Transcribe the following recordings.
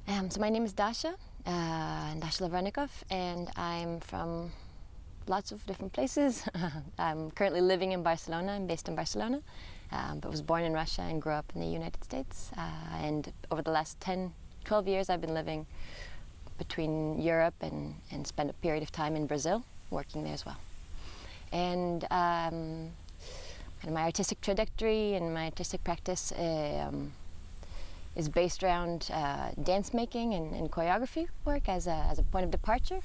So my name is Dasha Lavrennikov, and I'm from lots of different places. I'm currently living in Barcelona. I'm based in Barcelona, but was born in Russia and grew up in the United States. And over the last 10, 12 years, I've been living between Europe and spent a period of time in Brazil, working there as well. And my artistic trajectory and my artistic practice is based around dance making and choreography work as a point of departure,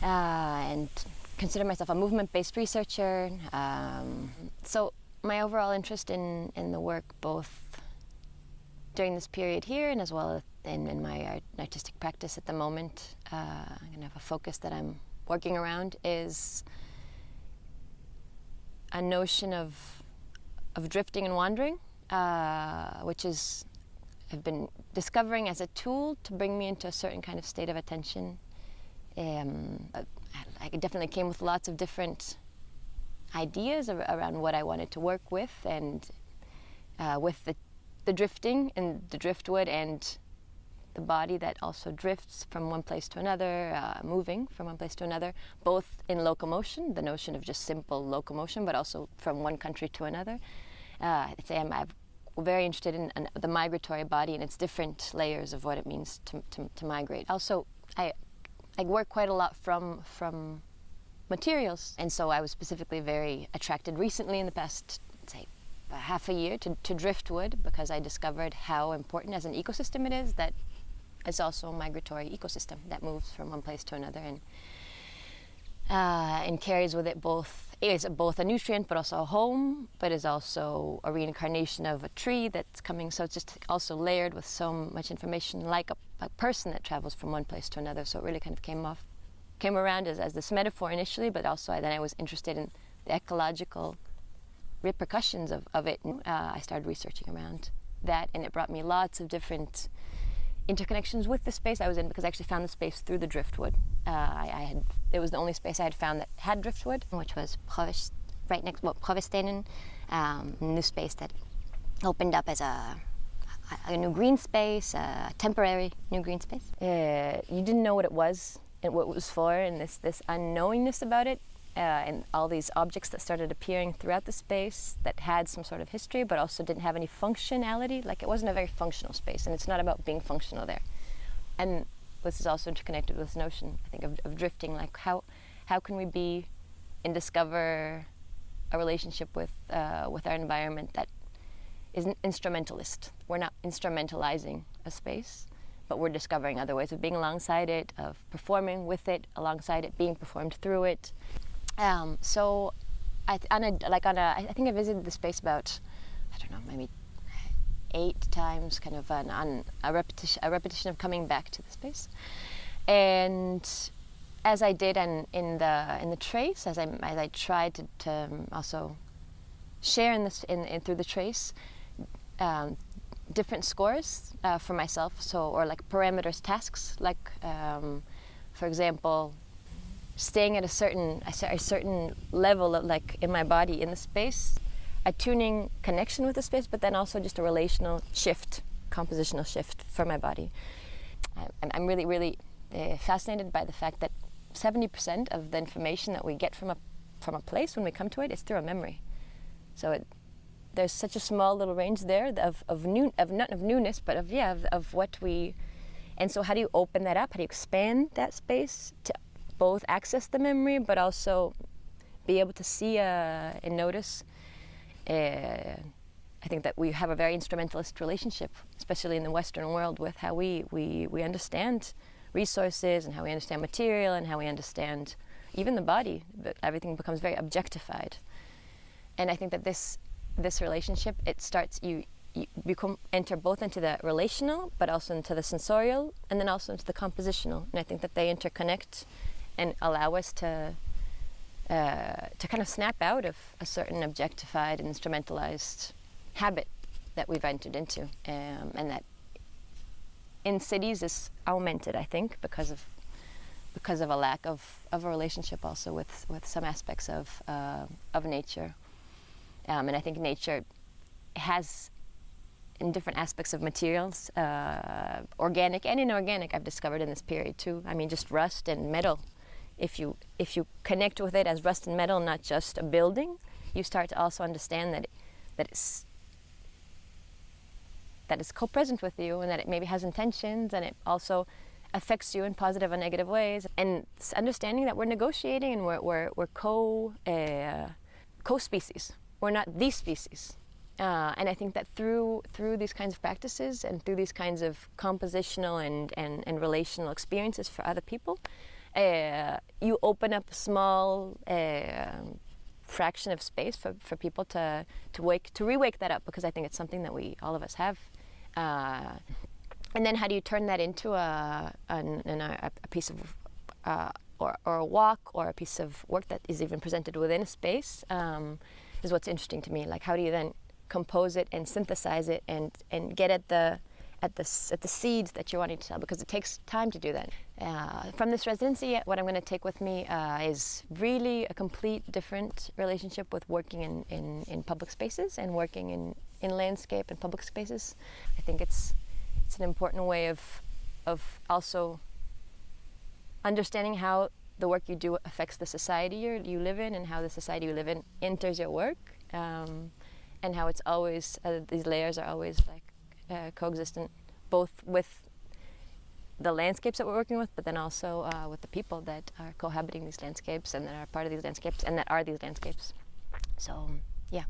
and consider myself a movement-based researcher. So my overall interest in the work, both during this period here and as well as in my artistic practice at the moment, kind of a focus that I'm working around is a notion of drifting and wandering, which is I've been discovering as a tool to bring me into a certain kind of state of attention. I definitely came with lots of different ideas around what I wanted to work with, and with the drifting and the driftwood and the body that also drifts from one place to another, moving from one place to another, both in locomotion, the notion of just simple locomotion, but also from one country to another. I'd say I'm very interested in the migratory body and its different layers of what it means to migrate. Also, I work quite a lot from materials, and so I was specifically very attracted recently in the past, say, half a year to driftwood, because I discovered how important as an ecosystem it is that it's also a migratory ecosystem that moves from one place to another and carries with it both a nutrient but also a home, but is also a reincarnation of a tree that's coming. So it's just also layered with so much information, like a person that travels from one place to another. So it really kind of came around as this metaphor initially, but also then I was interested in the ecological repercussions of it. I started researching around that, and it brought me lots of different interconnections with the space I was in, because I actually found the space through the driftwood. It was the only space I had found that had driftwood, which was Provestenen, a new space that opened up as a new green space, a temporary new green space. You didn't know what it was and what it was for, and this unknowingness about it, and all these objects that started appearing throughout the space that had some sort of history but also didn't have any functionality. Like, it wasn't a very functional space, and it's not about being functional there. And this is also interconnected with this notion, I think, of drifting. Like, how can we be and discover a relationship with our environment that isn't instrumentalist. We're not instrumentalizing a space, but we're discovering other ways of being alongside it, of performing with it, alongside it, being performed through it. So I think I visited the space about, I don't know, maybe 8 times, kind of on a repetition of coming back to the space. And as I did in the trace, as I tried to also share through the trace, different scores for myself, or like parameters, tasks, like for example, staying at a certain level of, like, in my body, in the space, a tuning connection with the space, but then also just a relational shift, compositional shift for my body. I'm really, really fascinated by the fact that 70% of the information that we get from a place when we come to it is through a memory. So there's such a small little range there of not of newness, but of what we. And so how do you open that up? How do you expand that space to both access the memory, but also be able to see and notice? I think that we have a very instrumentalist relationship, especially in the Western world, with how we understand resources and how we understand material and how we understand even the body. Everything becomes very objectified. And I think that this relationship, it starts, you enter both into the relational, but also into the sensorial, and then also into the compositional. And I think that they interconnect and allow us to kind of snap out of a certain objectified and instrumentalized habit that we've entered into, and that in cities is augmented, I think, because of a lack of a relationship also with some aspects of nature. And I think nature has in different aspects of materials, organic and inorganic, I've discovered in this period too. I mean, just rust and metal. If you connect with it as rust and metal, not just a building, you start to also understand that it's co-present with you, and that it maybe has intentions, and it also affects you in positive and negative ways. And understanding that we're negotiating and we're co-species. We're not the species. And I think that through these kinds of practices and through these kinds of compositional and relational experiences for other people, you open up a small fraction of space for people to re-wake that up, because I think it's something that all of us have. And then how do you turn that into a piece of or a walk or a piece of work that is even presented within a space, is what's interesting to me. Like, how do you then compose it and synthesize it and get at the seeds that you're wanting to tell, because it takes time to do that. From this residency, what I'm going to take with me is really a complete different relationship with working in public spaces and working in landscape and public spaces. I think it's an important way of also understanding how the work you do affects the society you live in, and how the society you live in enters your work, and how it's always these layers are always like coexistent, both with the landscapes that we're working with, but then also with the people that are cohabiting these landscapes and that are part of these landscapes and that are these landscapes. So yeah.